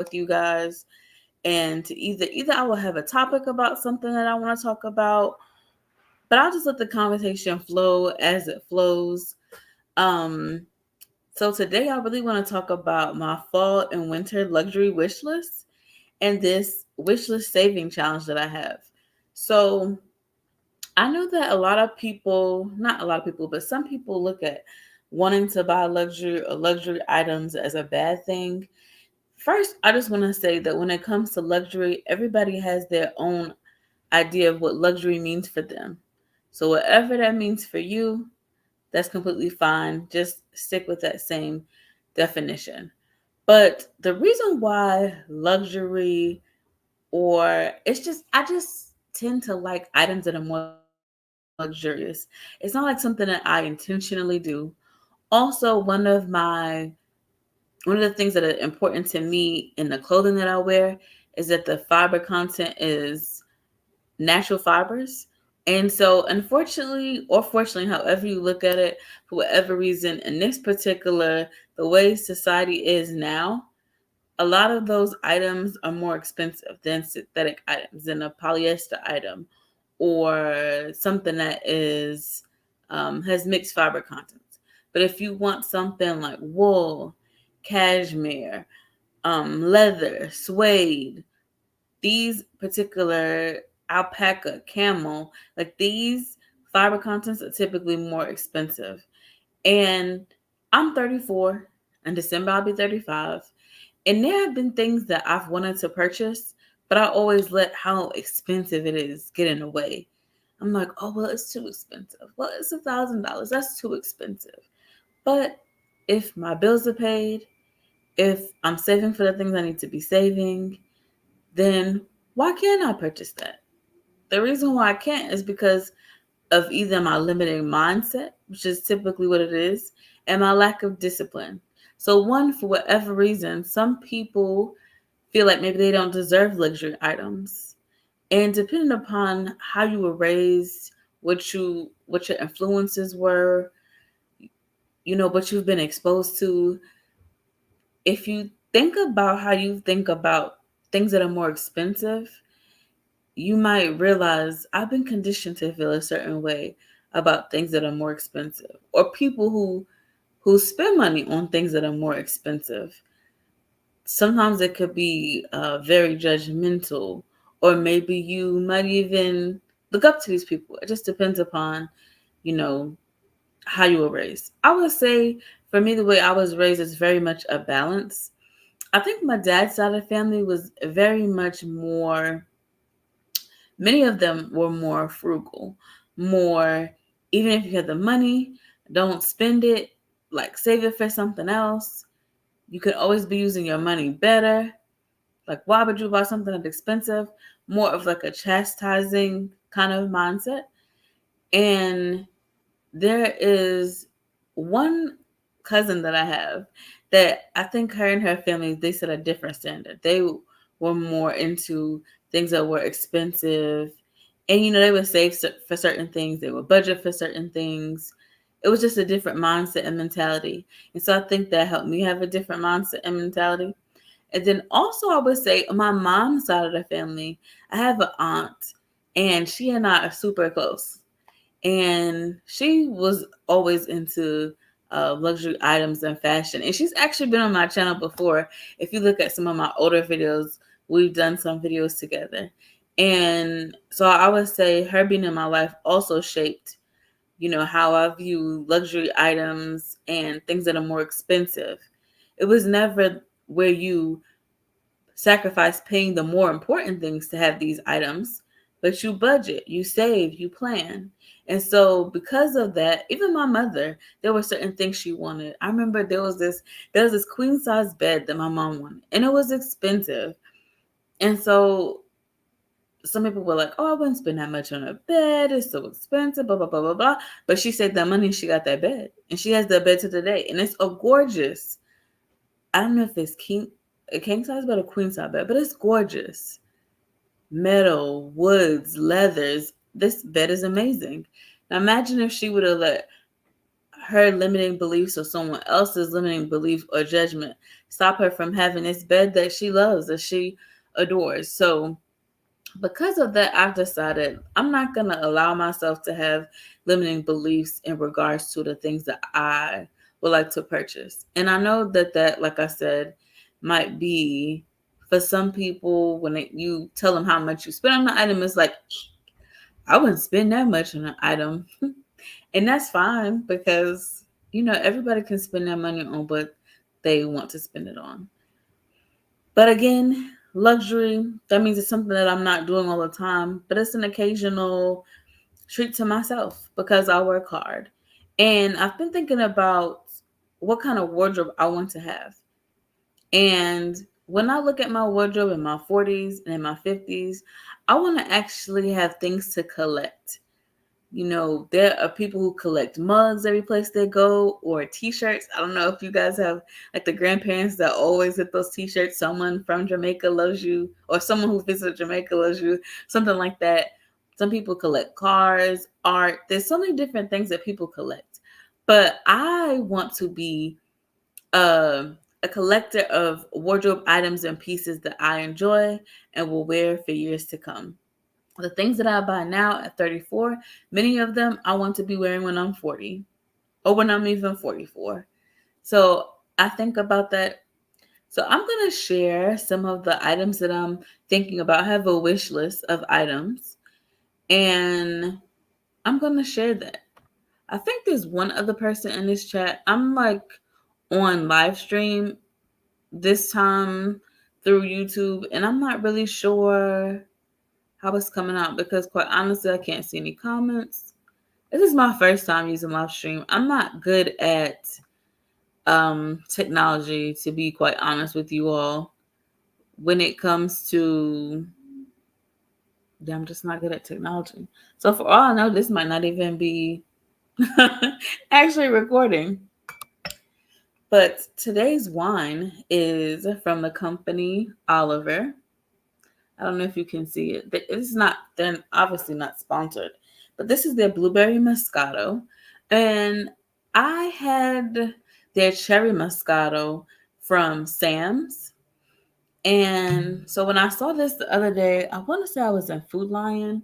with you guys, and to either I will have a topic about something that I want to talk about, but I'll just let the conversation flow as it flows. Um, so today I really want to talk about my fall and winter luxury wish list and this wish list saving challenge that I have. So I know that a lot of people, not a lot of people, but some people look at wanting to buy luxury or luxury items as a bad thing. First, I just want to say that when it comes to luxury, everybody has their own idea of what luxury means for them. So, whatever that means for you, that's completely fine. Just stick with that same definition. But the reason why luxury, or it's just, I just tend to like items that are more luxurious. It's not like something that I intentionally do. Also, one of the things that are important to me in the clothing that I wear is that the fiber content is natural fibers. And so, unfortunately, or fortunately, however you look at it, for whatever reason, in this particular, the way society is now, a lot of those items are more expensive than synthetic items, than a polyester item, or something that is has mixed fiber contents. But if you want something like wool, cashmere, leather, suede, these particular alpaca, camel, like these fiber contents are typically more expensive. And I'm 34. In December, I'll be 35. And there have been things that I've wanted to purchase, but I always let how expensive it is get in the way. I'm like, oh, well, it's too expensive. Well, it's $1,000. That's too expensive. But if my bills are paid, if I'm saving for the things I need to be saving, then why can't I purchase that? The reason why I can't is because of either my limiting mindset, which is typically what it is, and my lack of discipline. So, one, for whatever reason, some people feel like maybe they don't deserve luxury items. And depending upon how you were raised, what your influences were, what you've been exposed to, if you think about how you think about things that are more expensive, you might realize I've been conditioned to feel a certain way about things that are more expensive, or people who spend money on things that are more expensive. Sometimes it could be very judgmental, or maybe you might even look up to these people. It just depends upon, you know, how you were raised. I would say for me, the way I was raised is very much a balance. I think my dad's side of the family was very much more, many of them were more frugal, more, even if you had the money, don't spend it, like save it for something else. You could always be using your money better. Like, why would you buy something that's expensive? More of like a chastising kind of mindset. And there is one cousin that I have that I think her and her family, they set a different standard. They were more into things that were expensive. And, they would save for certain things. They would budget for certain things. It was just a different mindset and mentality. And so I think that helped me have a different mindset and mentality. And then also, I would say on my mom's side of the family, I have an aunt, and she and I are super close. And she was always into luxury items and fashion. And she's actually been on my channel before. If you look at some of my older videos, we've done some videos together. And so I would say her being in my life also shaped, how I view luxury items and things that are more expensive. It was never where you sacrifice paying the more important things to have these items, but you budget, you save, you plan. And so because of that, even my mother, there were certain things she wanted. I remember there was this queen size bed that my mom wanted, and it was expensive. And so some people were like, "Oh, I wouldn't spend that much on a bed. It's so expensive, blah blah blah blah blah." But she saved that money, and she got that bed, and she has that bed to the day, and it's a gorgeous. I don't know if it's a king size bed or queen size bed, but it's gorgeous. Metal, woods, leathers. This bed is amazing. Now imagine if she would have let her limiting beliefs or someone else's limiting belief or judgment stop her from having this bed that she loves, that she adores. So because of that, I've decided I'm not going to allow myself to have limiting beliefs in regards to the things that I would like to purchase. And I know that, like I said, might be for some people when you tell them how much you spend on the item, it's like, I wouldn't spend that much on an item. And that's fine because, everybody can spend their money on what they want to spend it on. But again, luxury, that means it's something that I'm not doing all the time, but it's an occasional treat to myself because I work hard. And I've been thinking about what kind of wardrobe I want to have. And when I look at my wardrobe in my 40s and in my 50s, I want to actually have things to collect. There are people who collect mugs every place they go or t-shirts. I don't know if you guys have like the grandparents that always get those t-shirts. Someone from Jamaica loves you, or someone who visits Jamaica loves you, something like that. Some people collect cars, art. There's so many different things that people collect. But I want to be a collector of wardrobe items and pieces that I enjoy and will wear for years to come. The things that I buy now at 34, many of them I want to be wearing when I'm 40 or when I'm even 44. So I think about that. So I'm going to share some of the items that I'm thinking about. I have a wish list of items and I'm going to share that. I think there's one other person in this chat. I'm like on live stream this time through YouTube and I'm not really sure how it's coming out because quite honestly, I can't see any comments. This is my first time using live stream. I'm not good at technology, to be quite honest with you all. When it comes to, I'm just not good at technology. So for all I know, this might not even be actually recording. But today's wine is from the company Oliver. I don't know if you can see it. It's not, they're obviously not sponsored, but this is their blueberry Moscato. And I had their cherry Moscato from Sam's. And so when I saw this the other day, I want to say I was in Food Lion.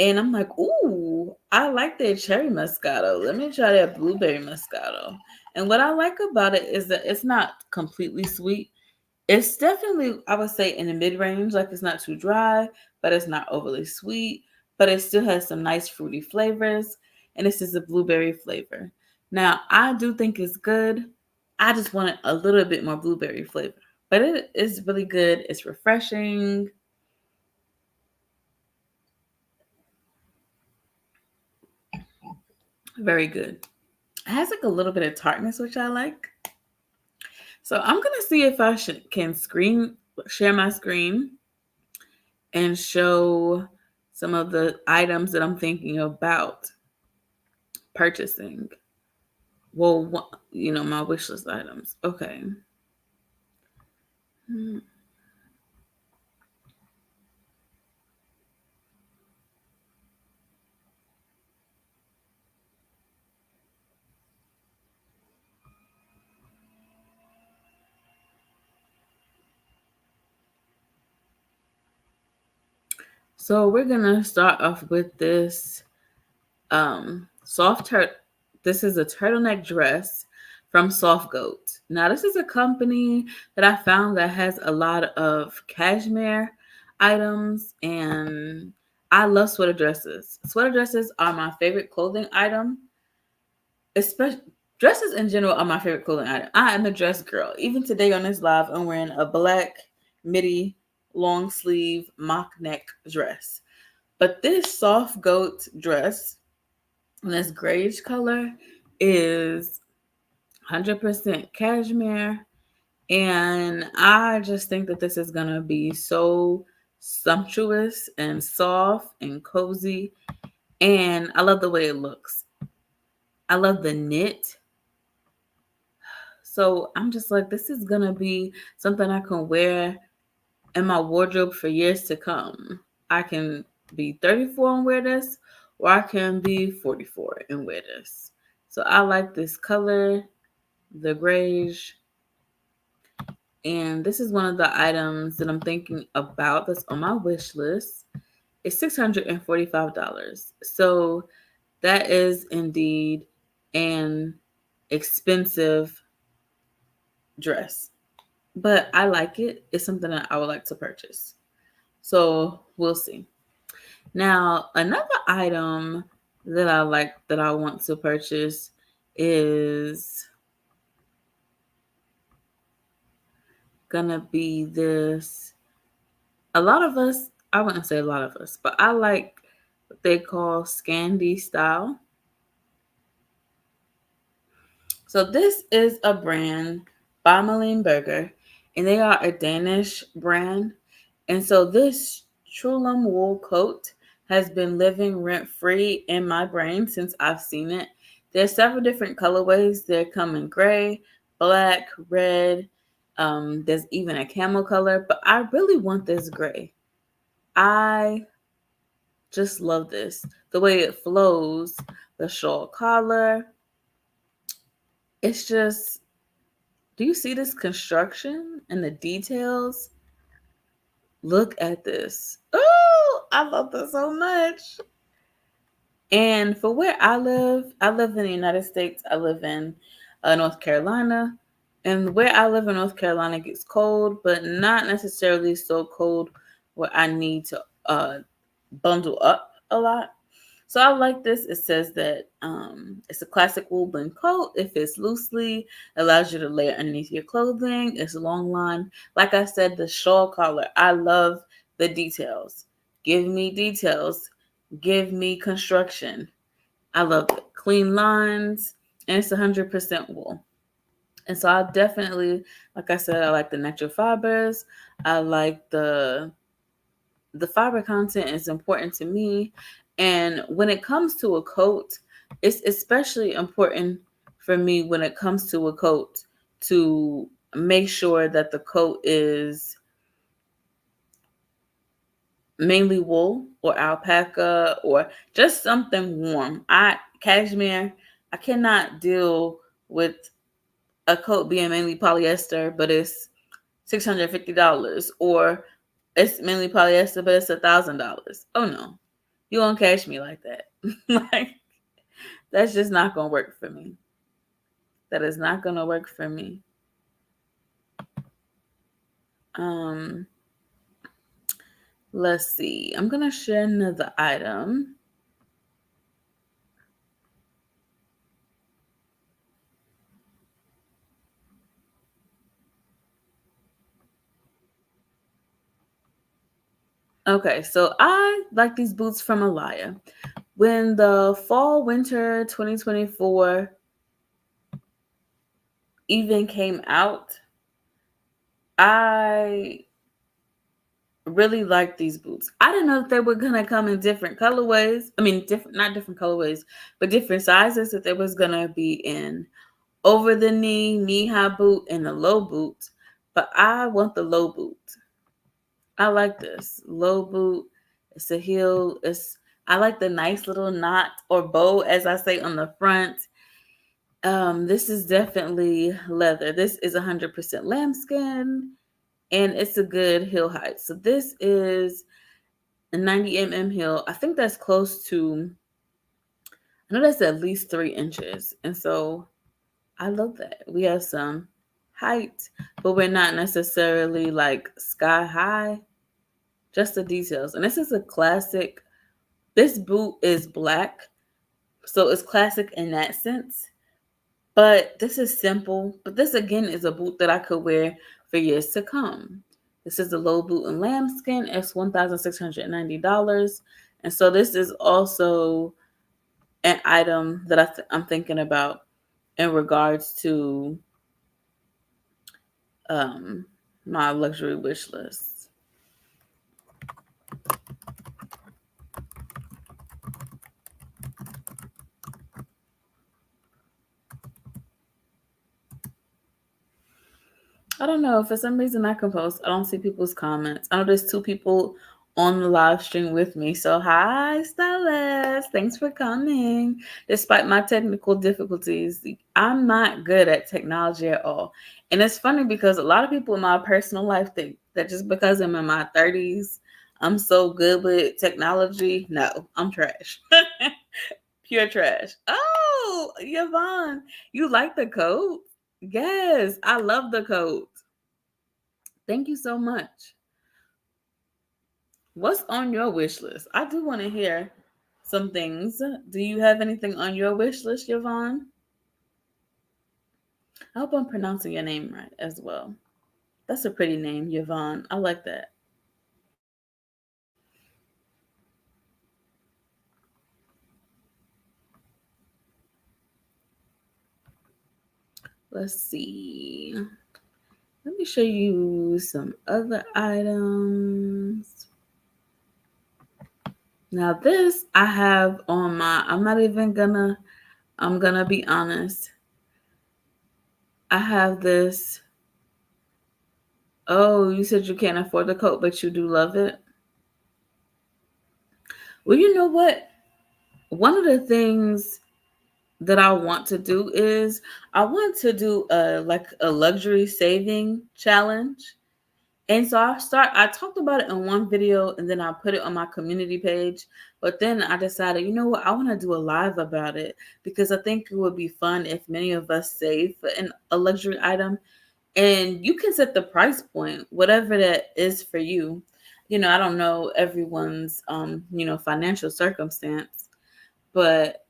And I'm like, ooh, I like their cherry Moscato. Let me try their blueberry Moscato. And what I like about it is that it's not completely sweet. It's definitely, I would say, in the mid-range. Like, it's not too dry, but it's not overly sweet. But it still has some nice fruity flavors. And this is a blueberry flavor. Now, I do think it's good. I just wanted a little bit more blueberry flavor. But it is really good. It's refreshing. Very good. It has like a little bit of tartness, which I like. So I'm going to see if I can share my screen and show some of the items that I'm thinking about purchasing. Well, my wish list items. Okay. So we're going to start off with this this is a turtleneck dress from Soft Goat. Now, this is a company that I found that has a lot of cashmere items, and I love sweater dresses. Sweater dresses are my favorite clothing item. Especially dresses in general are my favorite clothing item. I am a dress girl. Even today on this live, I'm wearing a black midi long sleeve mock neck dress. But this Soft Goat dress, and this grayish color, is 100% cashmere. And I just think that this is going to be so sumptuous and soft and cozy. And I love the way it looks. I love the knit. So I'm just like, this is going to be something I can wear in my wardrobe for years to come. I can be 34 and wear this, or I can be 44 and wear this. So I like this color, the grayish. And this is one of the items that I'm thinking about that's on my wish list. It's $645. So that is indeed an expensive dress. But I like it. It's something that I would like to purchase. So we'll see. Now, another item that I like that I want to purchase is gonna be this. A lot of us, I wouldn't say a lot of us, but I like what they call Scandi style. So this is a brand by Malene Berger, and they are a Danish brand. And so this Trulum wool coat has been living rent free in my brain since I've seen it. There's several different colorways. They come in gray, black, red. There's even a camel color, but I really want this gray. I just love this. The way it flows, the shawl collar. It's just, do you see this construction and the details? Look at this. Oh, I love this so much. And for where I live in the United States. I live in North Carolina. And where I live in North Carolina gets cold, but not necessarily so cold where I need to bundle up a lot. So I like this. It says that it's a classic wool blend coat. It fits loosely, allows you to layer underneath your clothing. It's a long line. Like I said, the shawl collar. I love the details. Give me details. Give me construction. I love it. Clean lines, and it's 100% wool. And so I definitely, like I said, I like the natural fibers. I like the fiber content is important to me. And when it comes to a coat, it's especially important for me when it comes to a coat to make sure that the coat is mainly wool or alpaca or just something warm. Cashmere, I cannot deal with a coat being mainly polyester, but it's $650, or it's mainly polyester, but it's $1,000. Oh no, you won't catch me like that. Like, that's just not gonna work for me. That is not gonna work for me. Um, let's see. I'm gonna share another item. Okay, so I like these boots from Alaya. When the fall winter 2024 even came out, I really like these boots. I didn't know that they were gonna come in different colorways. I mean, different, not different colorways, but different sizes. That there was gonna be in over the knee high boot, and the low boot. But I want the low boot. I like this low boot. It's a heel. I like the nice little knot or bow, as I say, on the front. This is definitely leather. This is 100% lambskin, and it's a good heel height. So this is a 90 mm heel. I think that's close to, I know that's at least 3 inches. And so I love that. We have some height, but we're not necessarily like sky high, just the details. And this is a classic. This boot is black, so it's classic in that sense. But this is simple. But this again is a boot that I could wear for years to come. This is the low boot in lambskin. It's $1,690. And so this is also an item that I'm thinking about in regards to um, my luxury wish list. I don't know. For some reason, I can post. I don't see people's comments. I know there's 2 people on the live stream with me. So, hi, Stylist. Thanks for coming. Despite my technical difficulties, I'm not good at technology at all. And it's funny because a lot of people in my personal life think that just because I'm in my 30s, I'm so good with technology. No, I'm trash. Pure trash. Oh, Yvonne, you like the coat? Yes, I love the coat. Thank you so much. What's on your wish list? I do want to hear some things. Do you have anything on your wish list, Yvonne? I hope I'm pronouncing your name right as well. That's a pretty name, Yvonne. I like that. Let's see. Let me show you some other items. Now this I have on my, I'm gonna be honest. I have this. Oh, you said you can't afford the coat, but you do love it. Well, you know what? One of the things that I want to do is I want to do a luxury saving challenge. And so I talked about it in one video and then I put it on my community page. But then I decided, you know what, I want to do a live about it because I think it would be fun if many of us save for a luxury item. And you can set the price point, whatever that is for you. You know, I don't know everyone's financial circumstance, but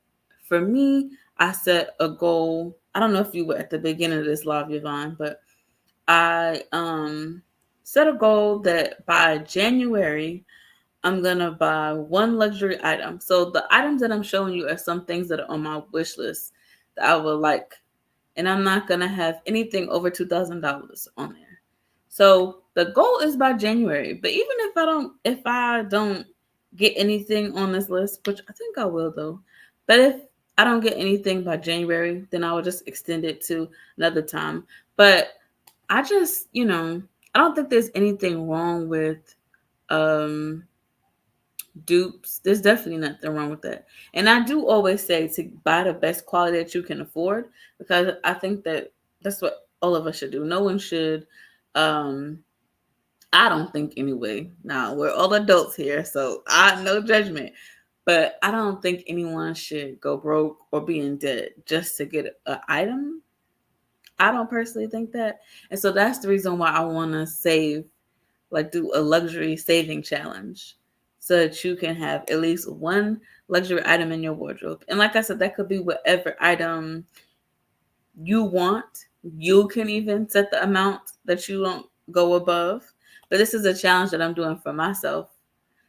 for me, I set a goal. I don't know if you were at the beginning of this live, Yvonne, but I set a goal that by January I'm gonna buy one luxury item. So the items that I'm showing you are some things that are on my wish list that I would like, and I'm not gonna have anything over $2,000 on there. So the goal is by January. But even if I don't get anything on this list, which I think I will though, but if I don't get anything by January, then I will just extend it to another time. But I just, I don't think there's anything wrong with um dupes. There's definitely nothing wrong with that. And I do always say to buy the best quality that you can afford because I think that that's what all of us should do. No one should um I don't think anyway. Now we're all adults here, so I no judgment. But I don't think anyone should go broke or be in debt just to get an item. I don't personally think that. And so that's the reason why I want to save, like do a luxury saving challenge so that you can have at least one luxury item in your wardrobe. And like I said, that could be whatever item you want. You can even set the amount that you don't go above. But this is a challenge that I'm doing for myself.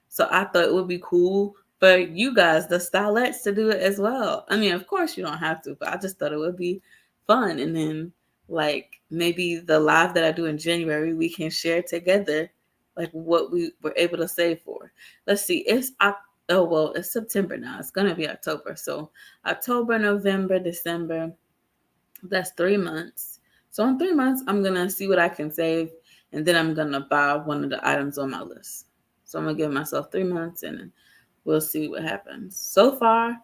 So I thought it would be cool for you guys, the stylettes, to do it as well. I mean, of course you don't have to, but I just thought it would be fun. And then like maybe the live that I do in January, we can share together like what we were able to save for. Let's see, it's September now. It's gonna be October. So October, November, December, that's 3 months. So in 3 months, I'm gonna see what I can save, and then I'm gonna buy one of the items on my list. So I'm gonna give myself 3 months, and we'll see what happens. So far,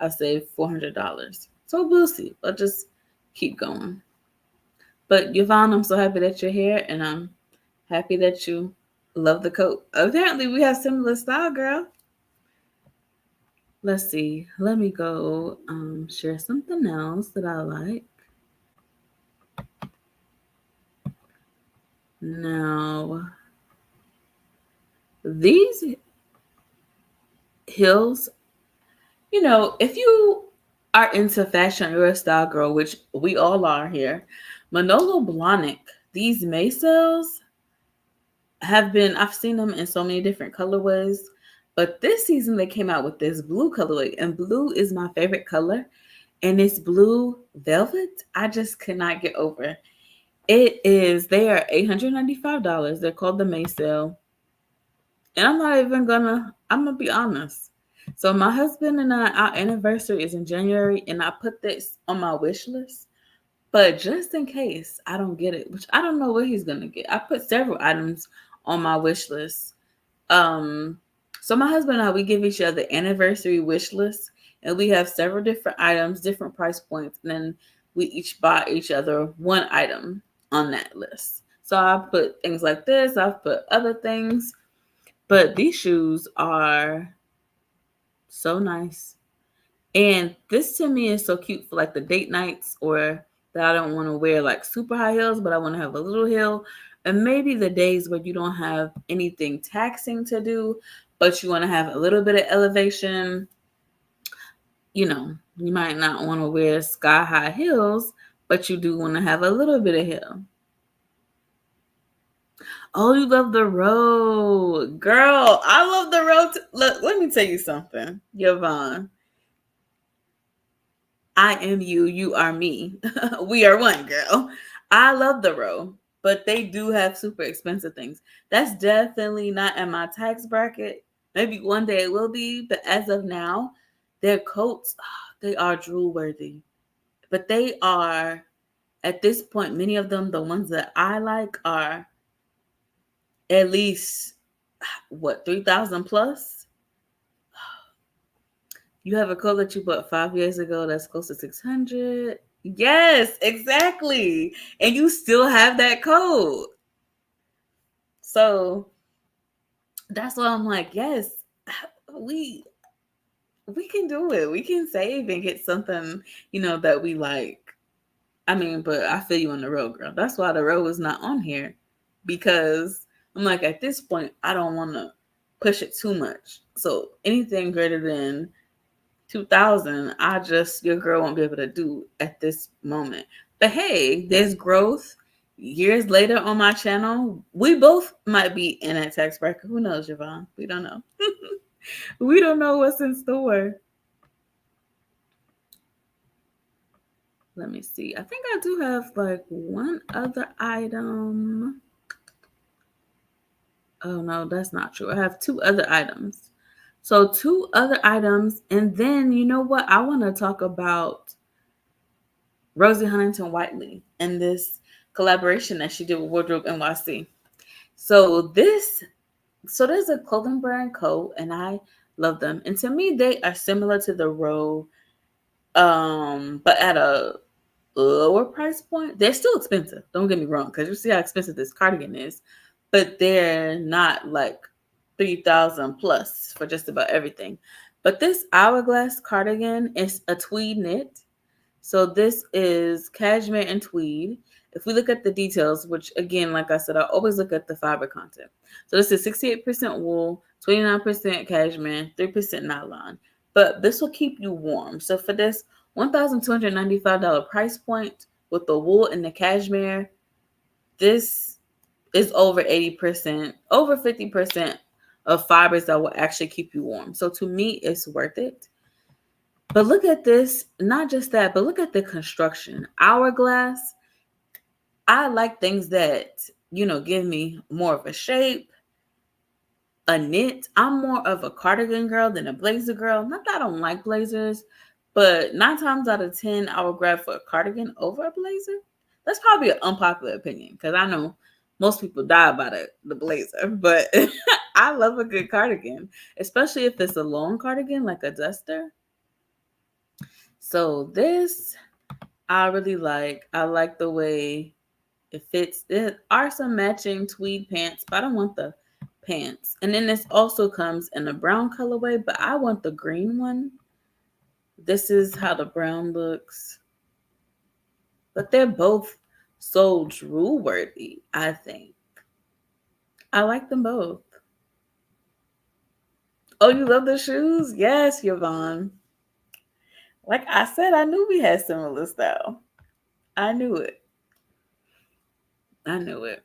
I saved $400. So we'll see. I'll just keep going. But Yvonne, I'm so happy that you're here, and I'm happy that you love the coat. Apparently, we have similar style, girl. Let's see. Let me go share something else that I like. Now, these heels, if you are into fashion, you're a style girl, which we all are here. Manolo Blahnik, these Maycells I've seen them in so many different colorways, but this season they came out with this blue colorway, and blue is my favorite color. And it's blue velvet. I just cannot get over. They are $895. They're called the Maycell. And I'm gonna be honest. So my husband and our anniversary is in January, and I put this on my wish list. But just in case I don't get it, which I don't know what he's gonna get, I put several items on my wish list. Um, so my husband and I, we give each other anniversary wish lists, and we have several different items, different price points, and then we each buy each other one item on that list. So I put things like this, I've put other things, but these shoes are so nice. And this to me is so cute for like the date nights, or that I don't want to wear like super high heels, but I want to have a little heel. And maybe the days where you don't have anything taxing to do, but you want to have a little bit of elevation. You might not want to wear sky high heels, but you do want to have a little bit of heel. Oh, you love the road. Girl, I love the road. Look, let me tell you something, Yvonne. I am you, you are me. We are one, girl. I love the row, but they do have super expensive things. That's definitely not in my tax bracket. Maybe one day it will be, but as of now, their coats, they are drool worthy. But they are, at this point, many of them, the ones that I like, are at least, what, 3,000 plus? You have a coat that you bought 5 years ago that's close to 600. Yes, exactly. And you still have that coat. So that's why I'm like, yes, we we can do it. We can save and get something, that we like. I mean, but I feel you on the road, girl. That's why the road is not on here. Because I'm like, at this point, I don't want to push it too much. So anything greater than 2,000, your girl won't be able to do at this moment. But hey, there's growth. Years later on my channel, we both might be in that tax bracket. Who knows, Javon? We don't know. We don't know what's in store. Let me see. I think I do have like one other item. Oh no, that's not true. I have two other items. So two other items, and then you know what? I want to talk about Rosie Huntington Whiteley and this collaboration that she did with Wardrobe NYC. So there's a clothing brand coat, and I love them. And to me, they are similar to the Row, but at a lower price point. They're still expensive. Don't get me wrong, because you see how expensive this cardigan is, but they're not like 3,000 plus for just about everything. But this hourglass cardigan is a tweed knit. So this is cashmere and tweed. If we look at the details, which again, like I said, I always look at the fiber content. So this is 68% wool, 29% cashmere, 3% nylon. But this will keep you warm. So for this $1,295 price point with the wool and the cashmere, this is over 80%, over 50% of fibers that will actually keep you warm. So to me, it's worth it. But look at this, not just that, but look at the construction. Hourglass, I like things that, give me more of a shape, a knit. I'm more of a cardigan girl than a blazer girl. Not that I don't like blazers, but 9 times out of 10, I would grab for a cardigan over a blazer. That's probably an unpopular opinion because I know most people die by the blazer, but I love a good cardigan, especially if it's a long cardigan like a duster. So this I really like. I like the way it fits. There are some matching tweed pants, but I don't want the pants. And then this also comes in a brown colorway, but I want the green one. This is how the brown looks. But they're both so drool worthy, I think. I like them both. Oh, you love the shoes? Yes, Yvonne. Like I said, I knew we had similar style. I knew it. I knew it.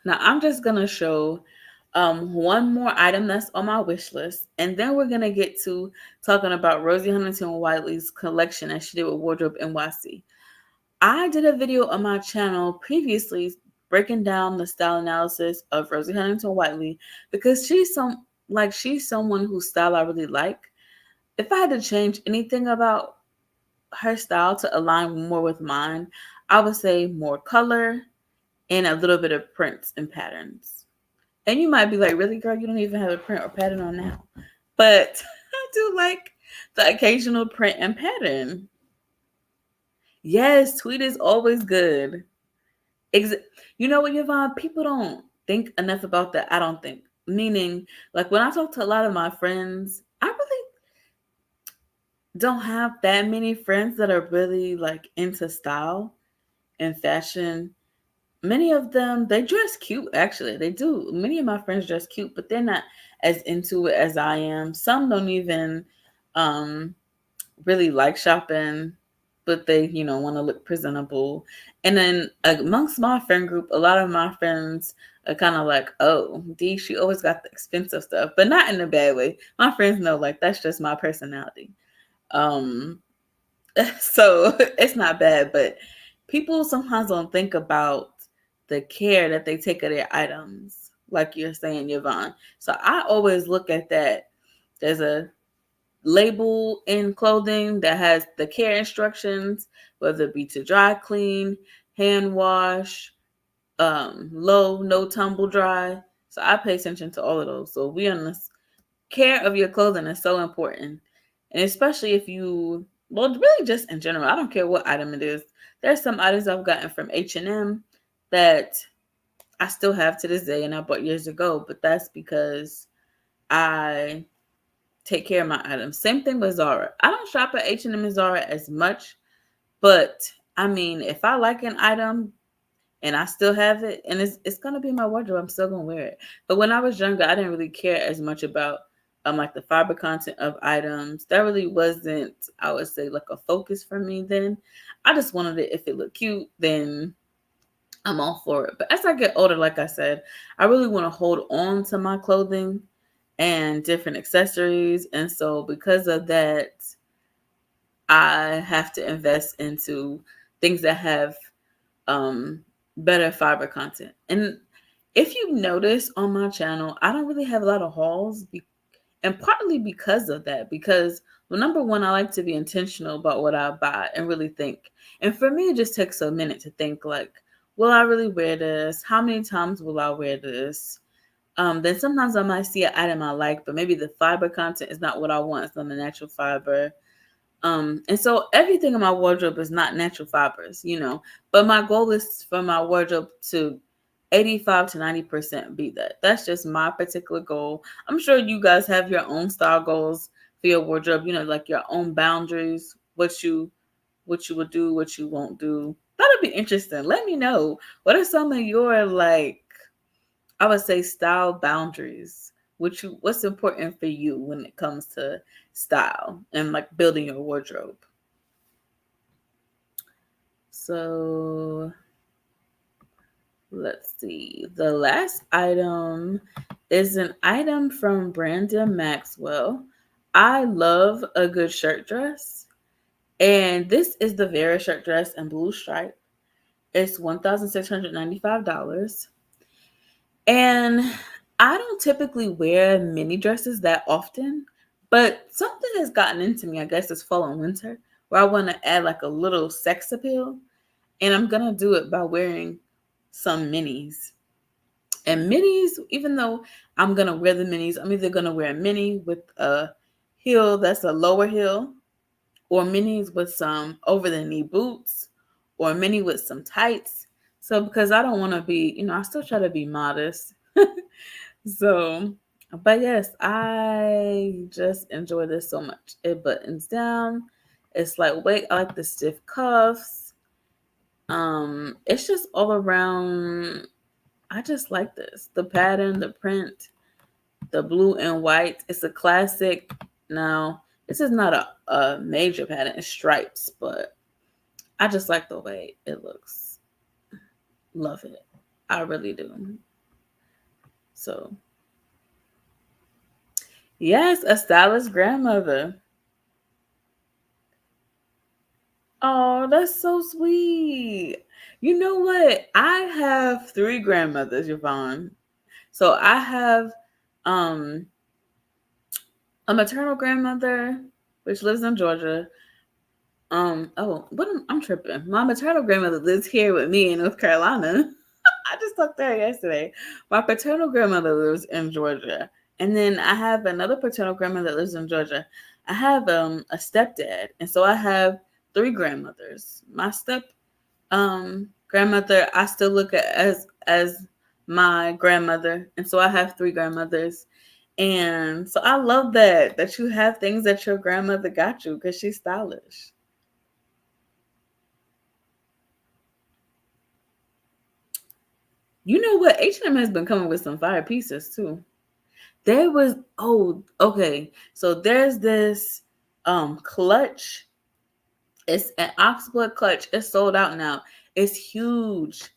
Now I'm just gonna show one more item that's on my wish list, and then we're gonna get to talking about Rosie Huntington Whiteley's collection that she did with Wardrobe NYC. I did a video on my channel previously breaking down the style analysis of Rosie Huntington Whiteley because she's someone whose style I really like. If I had to change anything about her style to align more with mine, I would say more color and a little bit of prints and patterns. And you might be like, really, girl, you don't even have a print or pattern on now. But I do like the occasional print and pattern. Yes, tweed is always good. Ex- you know what, Yvonne? People don't think enough about that. I don't think. Meaning, like when I talk to a lot of my friends, I really don't have that many friends that are really like into style and fashion. Many of them they dress cute. Actually, they do. Many of my friends dress cute, but they're not as into it as I am. Some don't even um really like shopping, but they, want to look presentable. And then amongst my friend group, a lot of my friends are kind of like, oh, D, she always got the expensive stuff, but not in a bad way. My friends know, like, that's just my personality. Um, so it's not bad, but people sometimes don't think about the care that they take of their items, like you're saying, Yvonne. So I always look at that. There's a label in clothing that has the care instructions, whether it be to dry clean, hand wash, low, no tumble dry. So I pay attention to all of those. So we on this care of your clothing is so important. And especially if you, well, really just in general, I don't care what item it is. There's some items I've gotten from H&M that I still have to this day and I bought years ago, but that's because I take care of my items. Same thing with Zara. I don't shop at H&M and Zara as much, but I mean, if I like an item and I still have it, and it's gonna be in my wardrobe, I'm still gonna wear it. But when I was younger, I didn't really care as much about like the fiber content of items. That really wasn't, I would say, like a focus for me then. I just wanted it if it looked cute, then I'm all for it. But as I get older, like I said, I really want to hold on to my clothing and different accessories. And so because of that, I have to invest into things that have um, better fiber content. And if you notice on my channel, I don't really have a lot of hauls, and partly because of that. Because, well, number one, I like to be intentional about what I buy and really think. And for me, it just takes a minute to think like, will I really wear this? How many times will I wear this? Then sometimes I might see an item I like, but maybe the fiber content is not what I want. It's not a natural fiber. And so everything in my wardrobe is not natural fibers. But my goal is for my wardrobe to 85 to 90% be that. That's just my particular goal. I'm sure you guys have your own style goals for your wardrobe, like your own boundaries, what you would do, what you won't do. That'll be interesting. Let me know. What are some of your like I would say style boundaries? What's important for you when it comes to style and like building your wardrobe? So let's see. The last item is an item from Brandon Maxwell. I love a good shirt dress. And this is the Vera shirt dress in blue stripe. It's $1,695. And I don't typically wear mini dresses that often, but something has gotten into me, I guess it's fall and winter, where I want to add like a little sex appeal. And I'm going to do it by wearing some minis. And minis, even though I'm going to wear the minis, I'm either going to wear a mini with a heel that's a lower heel, or minis with some over the knee boots, or a mini with some tights. So because I don't want to be, I still try to be modest. So, but yes, I just enjoy this so much. It buttons down. It's lightweight. I like the stiff cuffs. It's just all around. I just like this. The pattern, the print, the blue and white. It's a classic. Now, this is not a major pattern. It's stripes, but I just like the way it looks. Love it. I really do. So, yes, a stylish grandmother. Oh, that's so sweet. You know what? I have three grandmothers, Yvonne. So I have um a maternal grandmother, which lives in Georgia. I'm tripping. My maternal grandmother lives here with me in North Carolina. I just talked to her yesterday. My paternal grandmother lives in Georgia. And then I have another paternal grandmother that lives in Georgia. I have a stepdad. And so I have three grandmothers. My step grandmother I still look at as my grandmother. And so I have three grandmothers. And so I love that you have things that your grandmother got you because she's stylish. You know what? H&M has been coming with some fire pieces too. There was okay. So there's this clutch. It's an oxblood clutch. It's sold out now. It's huge.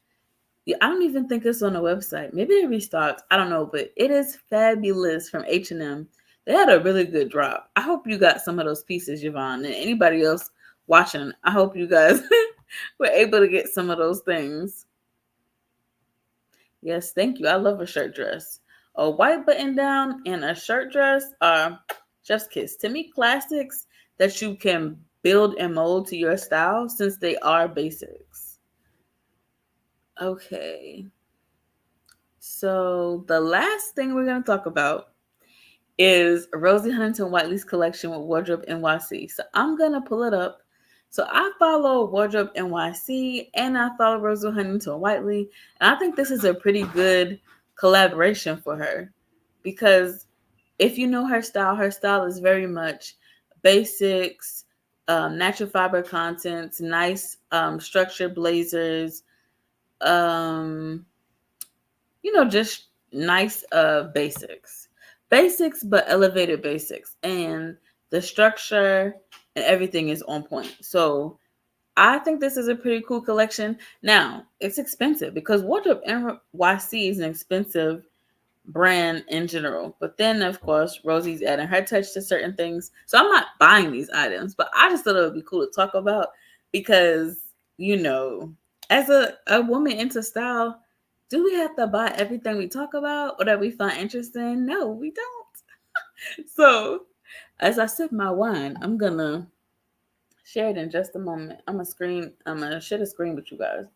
Yeah, I don't even think it's on the website. Maybe they restocked. I don't know, but it is fabulous from H&M. They had a really good drop. I hope you got some of those pieces, Yvonne, and anybody else watching. I hope you guys were able to get some of those things. Yes, thank you. I love a shirt dress. A white button down and a shirt dress are chef's kiss. To me, classics that you can build and mold to your style since they are basics. Okay. So the last thing we're going to talk about is Rosie Huntington Whiteley's collection with Wardrobe NYC. So I'm going to pull it up. So I follow Wardrobe NYC and I follow Rosie Huntington Whiteley. And I think this is a pretty good collaboration for her because if you know her style is very much basics, natural fiber contents, nice structured blazers, um, just nice basics. Basics but elevated basics. And the structure and everything is on point. So I think this is a pretty cool collection. Now, it's expensive because Wardrobe NYC is an expensive brand in general. But then, of course, Rosie's adding her touch to certain things. So I'm not buying these items, but I just thought it would be cool to talk about because, as a woman into style, do we have to buy everything we talk about or that we find interesting? No, we don't. So, as I sip my wine, I'm gonna share it in just a moment. I'm gonna share the screen with you guys.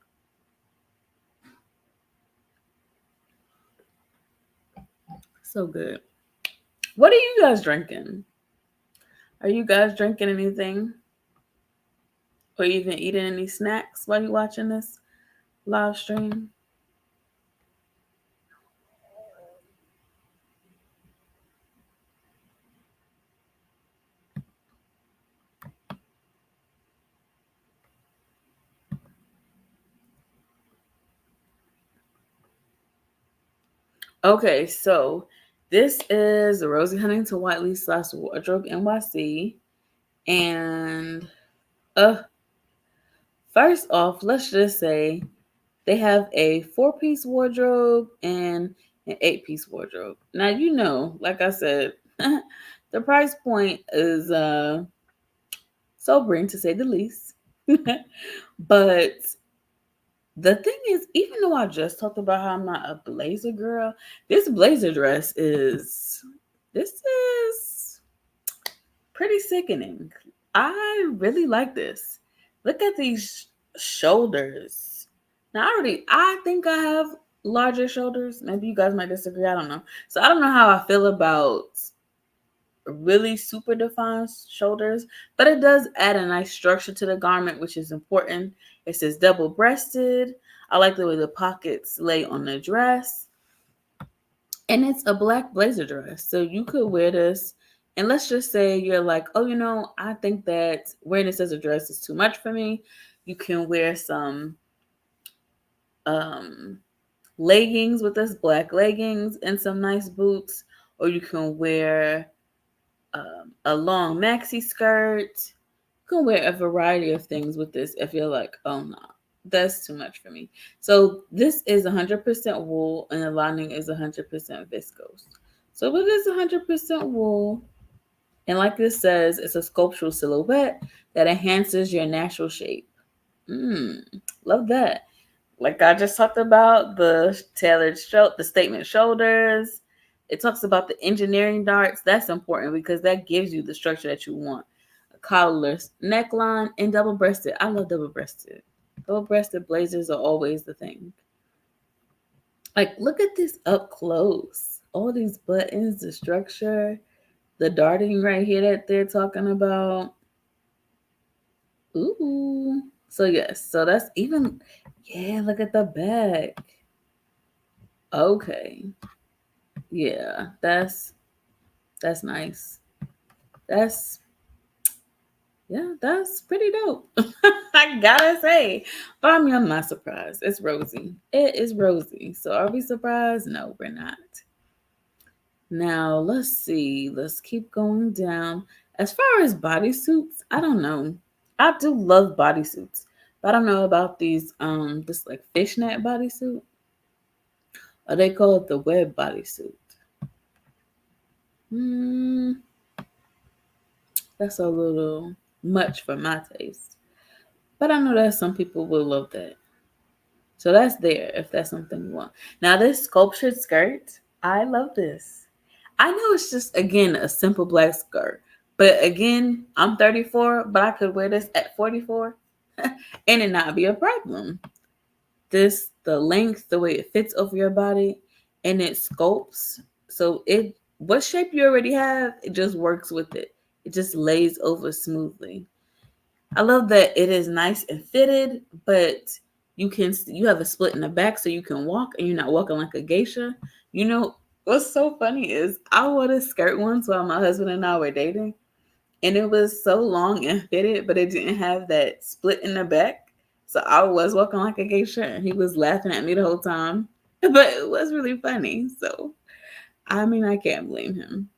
So good. What are you guys drinking? Are you guys drinking anything? Or even eating any snacks while you're watching this live stream? Okay, so this is Rosie Huntington Whiteley / Wardrobe NYC. And first off, let's just say they have a 4-piece wardrobe and an 8-piece wardrobe. Now, like I said, the price point is sobering to say the least. But the thing is, even though I just talked about how I'm not a blazer girl, this blazer dress is pretty sickening. I really like this. Look at these shoulders. Now I think I have larger shoulders. Maybe you guys might disagree. I don't know. So I don't know how I feel about really super defined shoulders, but it does add a nice structure to the garment, which is important. It says double breasted. I like the way the pockets lay on the dress. And it's a black blazer dress. So you could wear this. And let's just say you're like, oh, I think that wearing this as a dress is too much for me. You can wear some um, leggings with this, black leggings and some nice boots. Or you can wear a long maxi skirt. You can wear a variety of things with this if you're like, oh no, that's too much for me. So this is 100% wool and the lining is 100% viscose. So it is 100% wool. And like this says, it's a sculptural silhouette that enhances your natural shape. Love that. Like I just talked about the the statement shoulders. It talks about the engineering darts. That's important because that gives you the structure that you want. A collarless neckline and double breasted. I love double breasted. Double breasted blazers are always the thing. Like, look at this up close. All these buttons, the structure, the darting right here that they're talking about. Ooh. So yes, so that's even yeah, look at the back. Okay. Yeah, that's nice. That's yeah, that's pretty dope. I gotta say. But I mean, I'm not surprised. It's Rosie. It is Rosie. So are we surprised? No, we're not. Now let's see. Let's keep going down. As far as bodysuits, I don't know. I do love bodysuits, but I don't know about these this like fishnet bodysuit. Or they call it the web bodysuit. Hmm, that's a little much for my taste. But I know that some people will love that. So that's there if that's something you want. Now this sculptured skirt, I love this. I know it's just again a simple black skirt. But again, I'm 34, but I could wear this at 44 and it not be a problem. This the length, the way it fits over your body, and it sculpts. So it what shape you already have, it just works with it. It just lays over smoothly. I love that it is nice and fitted, but you have a split in the back so you can walk and you're not walking like a geisha. You know what's so funny is I wore this skirt once while my husband and I were dating, and it was so long and fitted, but it didn't have that split in the back. So I was walking like a geisha, and he was laughing at me the whole time. But it was really funny. So I mean, I can't blame him.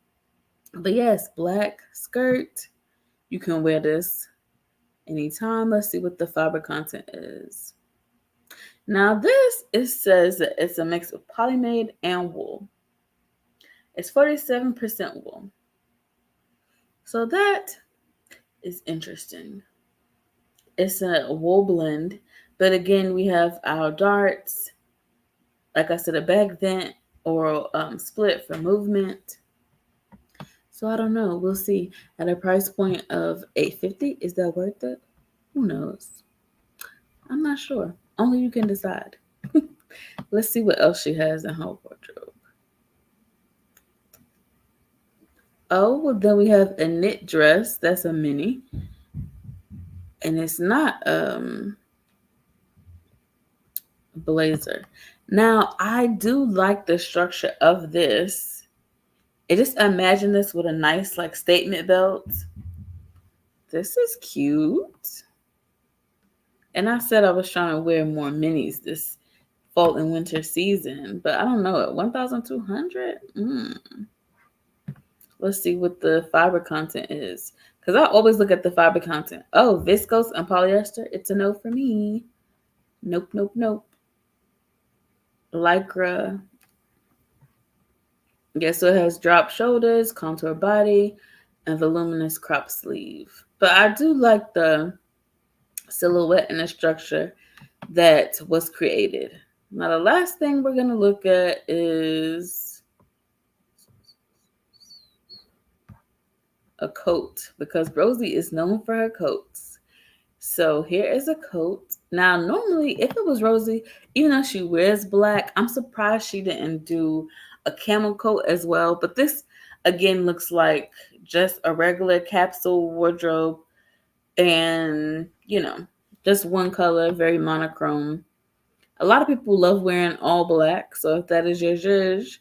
But yes, black skirt. You can wear this anytime. Let's see what the fiber content is. Now this it says that it's a mix of polymade and wool. It's 47% wool. So that is interesting. It's a wool blend, but again we have our darts, like I said, a back vent or split for movement. So I don't know. We'll see. At a price point of 850, is that worth it? Who knows? I'm not sure. Only you can decide. Let's see what else she has in her wardrobe. Oh, well, then we have a knit dress. That's a mini. And it's not blazer. Now, I do like the structure of this. I just imagine this with a nice like statement belt. This is cute. And I said I was trying to wear more minis this fall and winter season, but I don't know at 1,200. Let's see what the fiber content is, because I always look at the fiber content. Oh, viscose and polyester. It's a no for me. Nope, nope, nope. Lycra. Yeah, so it has drop shoulders, contour body, and voluminous crop sleeve. But I do like the silhouette and the structure that was created. Now, the last thing we're going to look at is a coat, because Rosie is known for her coats. So here is a coat. Now, normally, if it was Rosie, even though she wears black, I'm surprised she didn't do a camel coat as well. But this, again, looks like just a regular capsule wardrobe and, just one color, very monochrome. A lot of people love wearing all black. So if that is your zhuzh,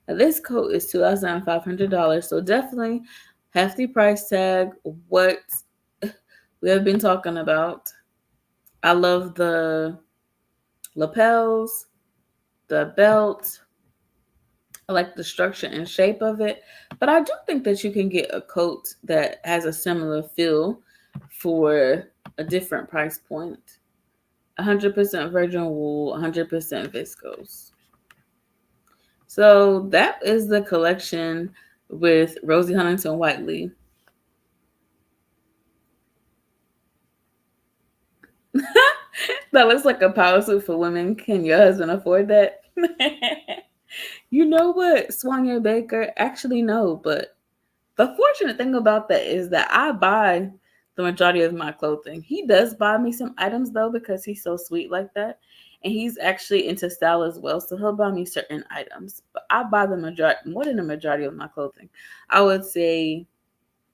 now this coat is $2,500. So definitely hefty price tag. What we have been talking about. I love the lapels, the belt. I like the structure and shape of it. But I do think that you can get a coat that has a similar feel for a different price point. 100% virgin wool, 100% viscose. So that is the collection with Rosie Huntington Whiteley. That looks like a power suit for women. Can your husband afford that? You know what, Swanya Baker? Actually, no. But the fortunate thing about that is that I buy the majority of my clothing. He does buy me some items though because he's so sweet like that. and he's actually into style as well. So he'll buy me certain items, but I buy the majority, more than the majority of my clothing. I would say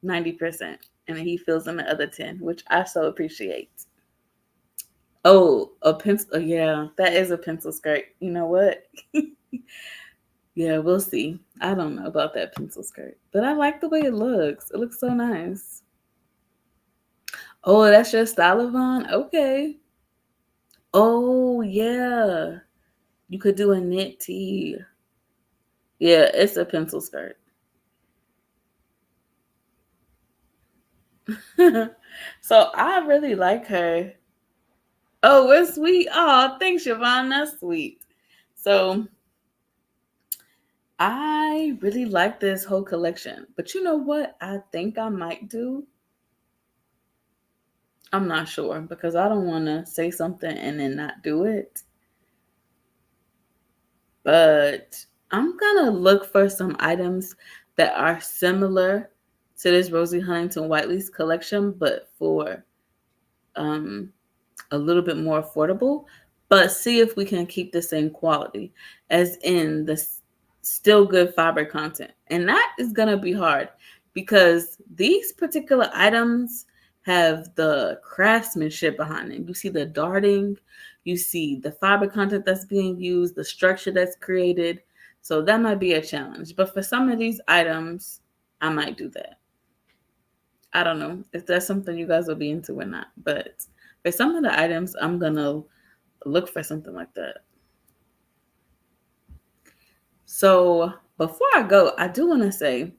90%, and he fills in the other 10, which I so appreciate. Oh, a pencil. Oh, yeah, that is a pencil skirt. You know what? Yeah, we'll see. I don't know about that pencil skirt, but I like the way it looks. It looks so nice. Oh, that's your style, Yvonne? Okay. Oh, yeah. You could do a knit tee. Yeah, it's a pencil skirt. So I really like her. Oh, it's sweet. Oh, thanks, Yvonne. That's sweet. So I really like this whole collection. But you know what I think I might do? I'm not sure because I don't want to say something and then not do it. But I'm going to look for some items that are similar to this Rosie Huntington Whiteley's collection, but for um, a little bit more affordable, but see if we can keep the same quality as in the still good fiber content. And that is going to be hard because these particular items have the craftsmanship behind it. You see the darting, you see the fiber content that's being used, the structure that's created. So that might be a challenge. But for some of these items, I might do that. I don't know if that's something you guys will be into or not. But for some of the items, I'm going to look for something like that. So before I go, I do want to say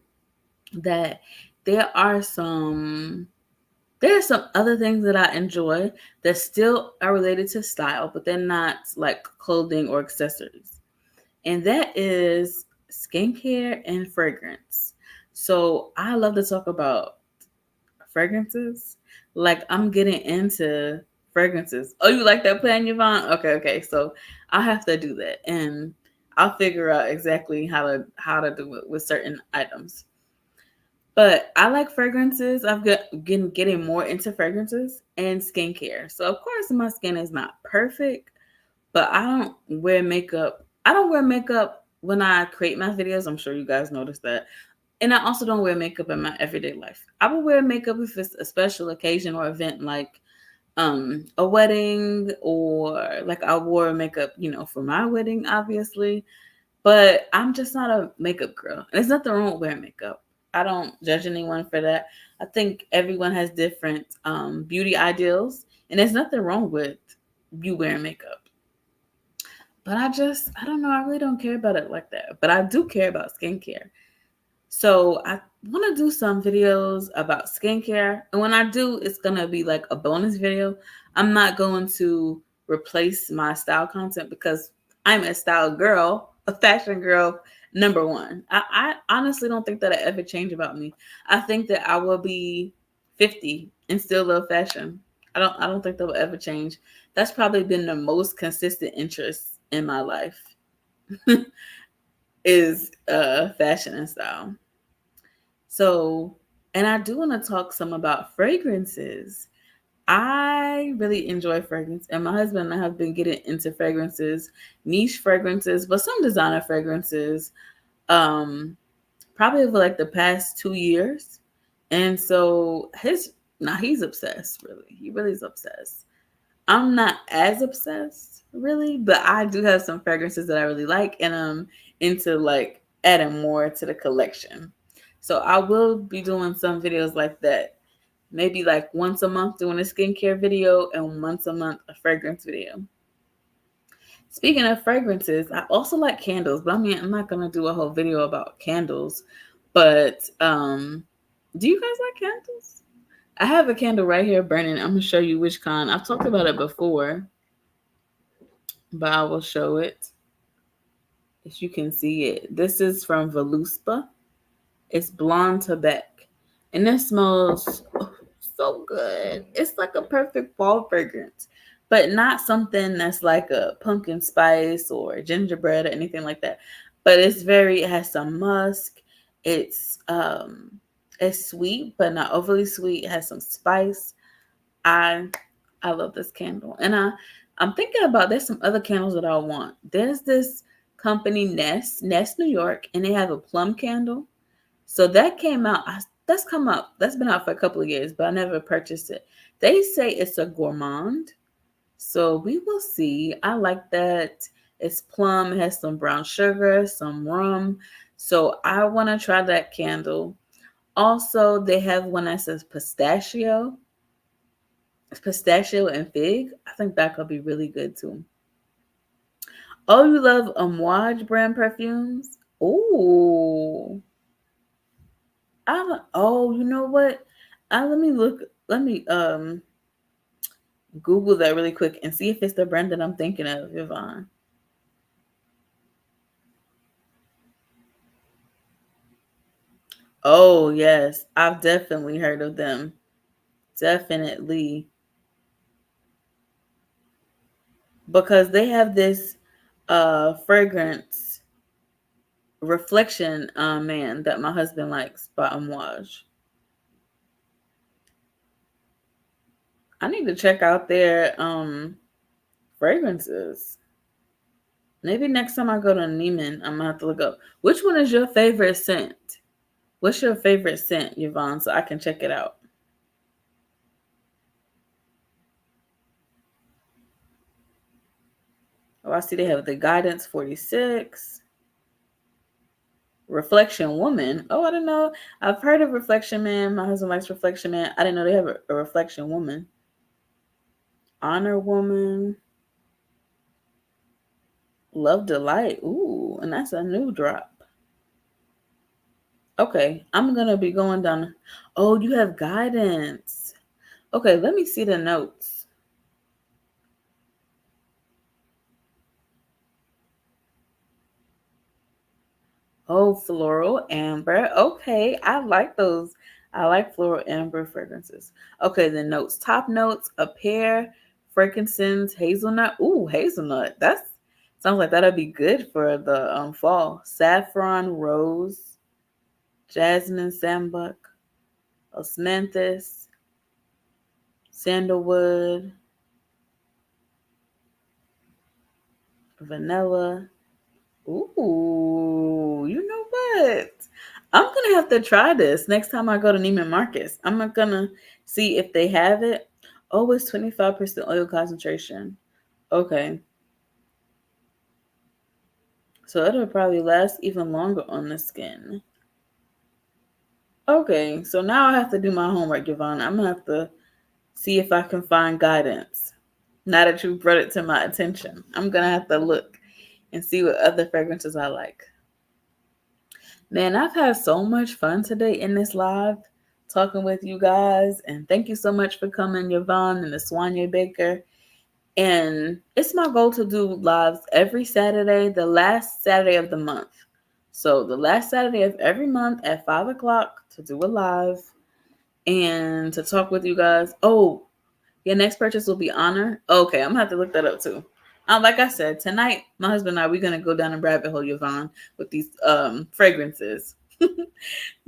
that there are some other things that I enjoy that still are related to style, but they're not like clothing or accessories. And that is skincare and fragrance. So I love to talk about fragrances. Like I'm getting into fragrances. Oh, you like that plan, Yvonne? Okay. So I'll have to do that, and I'll figure out exactly how to do it with certain items. But I like fragrances. I've getting more into fragrances and skincare. So of course my skin is not perfect, but I don't wear makeup. I don't wear makeup when I create my videos. I'm sure you guys noticed that. And I also don't wear makeup in my everyday life. I will wear makeup if it's a special occasion or event like a wedding, or like I wore makeup, for my wedding, obviously. But I'm just not a makeup girl. And there's nothing wrong with wearing makeup. I don't judge anyone for that. I think everyone has different beauty ideals, and there's nothing wrong with you wearing makeup. But I don't know. I really don't care about it like that. But I do care about skincare. So I want to do some videos about skincare. And when I do, it's going to be like a bonus video. I'm not going to replace my style content because I'm a style girl, a fashion girl, number one. I honestly don't think that I ever change about me. I think that I will be 50 and still love fashion. I don't think that will ever change. That's probably been the most consistent interest in my life is fashion and style. So, and I do want to talk some about fragrances. I really enjoy fragrance, and my husband and I have been getting into fragrances, niche fragrances, but some designer fragrances, um, probably over like the past 2 years. And so he's obsessed, really. He really is obsessed. I'm not as obsessed, really, but I do have some fragrances that I really like, and I'm into like adding more to the collection. So I will be doing some videos like that. Maybe like once a month doing a skincare video and once a month a fragrance video. Speaking of fragrances, I also like candles, but I mean I'm not gonna do a whole video about candles. But do you guys like candles? I have a candle right here burning. I'm gonna show you which kind. I've talked about it before, but I will show it if you can see it. This is from Veluspa. It's Blonde Tibet, and it smells so good. It's like a perfect fall fragrance, but not something that's like a pumpkin spice or gingerbread or anything like that. But it has some musk. It's sweet, but not overly sweet. It has some spice. I I love this candle, and I'm thinking about there's some other candles that I want. There's this company Nest New York, and they have a plum candle. So that came out. That's come out. That's been out for a couple of years, but I never purchased it. They say it's a gourmand, so we will see. I like that. It's plum. It has some brown sugar, some rum. So I want to try that candle. Also, they have one that says pistachio. It's pistachio and fig. I think that could be really good too. Oh, you love Amouage brand perfumes? Ooh. Oh, you know what? Let me look. Let me Google that really quick and see if it's the brand that I'm thinking of, Yvonne. Oh yes, I've definitely heard of them. Definitely, because they have this fragrance reflection man that my husband likes by Amouage. I need to check out their fragrances. Maybe next time I go to Neiman, I'm gonna have to look up which one is your favorite scent. What's your favorite scent, Yvonne, so I can check it out? Oh, I see they have the Guidance 46, Reflection Woman. Oh, I don't know. I've heard of Reflection Man. My husband likes Reflection Man. I didn't know they have a Reflection Woman. Honor Woman. Love Delight. Ooh, and that's a new drop. Okay, I'm gonna be going down. Oh, you have Guidance. Okay, let me see the notes. Oh, floral amber. Okay, I like those. I like floral amber fragrances. Okay, the notes. Top notes: a pear, frankincense, hazelnut. Ooh, hazelnut. That's sounds like that'll be good for the fall. Saffron, rose, jasmine, sambuck, osmanthus, sandalwood, vanilla. Ooh, you know what? I'm gonna have to try this next time I go to Neiman Marcus. I'm not gonna see if they have it. Oh, it's 25% oil concentration. Okay, so it'll probably last even longer on the skin. Okay, so now I have to do my homework, Yvonne. I'm gonna have to see if I can find guidance. Now that you brought it to my attention, I'm gonna have to look and see what other fragrances I like. Man, I've had so much fun today in this live talking with you guys. And thank you so much for coming, Yvonne and the Swanya Baker. And it's my goal to do lives every Saturday, the last Saturday of the month. So the last Saturday of every month at 5 o'clock to do a live and to talk with you guys. Oh, your next purchase will be Honor. Okay, I'm gonna have to look that up too. Like I said, tonight my husband and I we're gonna go down a rabbit hole, Yvonne, with these fragrances.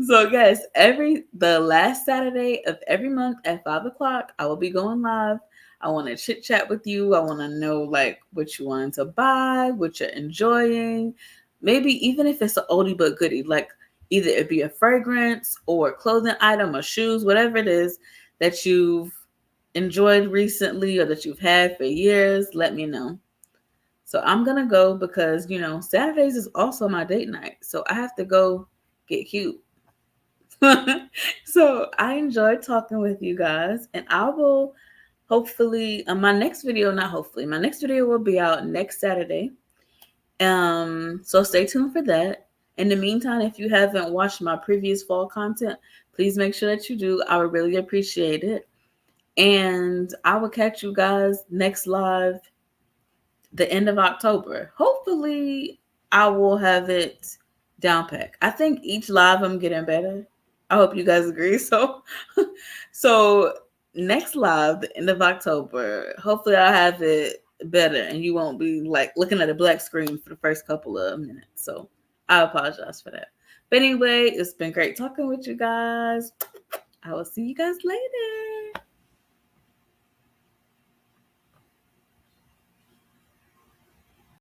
So yes, every the last Saturday of every month at 5 o'clock, I will be going live. I want to chit chat with you. I want to know like what you want to buy, what you're enjoying. Maybe even if it's an oldie but goodie, like either it be a fragrance or a clothing item or shoes, whatever it is that you've enjoyed recently or that you've had for years, let me know. So I'm gonna go because Saturdays is also my date night. So I have to go get cute. So I enjoyed talking with you guys, and I will hopefully my next video, not hopefully, my next video will be out next Saturday. So stay tuned for that. In the meantime, if you haven't watched my previous fall content, please make sure that you do. I would really appreciate it. And I will catch you guys next live the end of October. Hopefully, I will have it down pack. I think each live I'm getting better. I hope you guys agree. So next live, the end of October. Hopefully, I'll have it better, and you won't be like looking at a black screen for the first couple of minutes. So I apologize for that. But anyway, it's been great talking with you guys. I will see you guys later.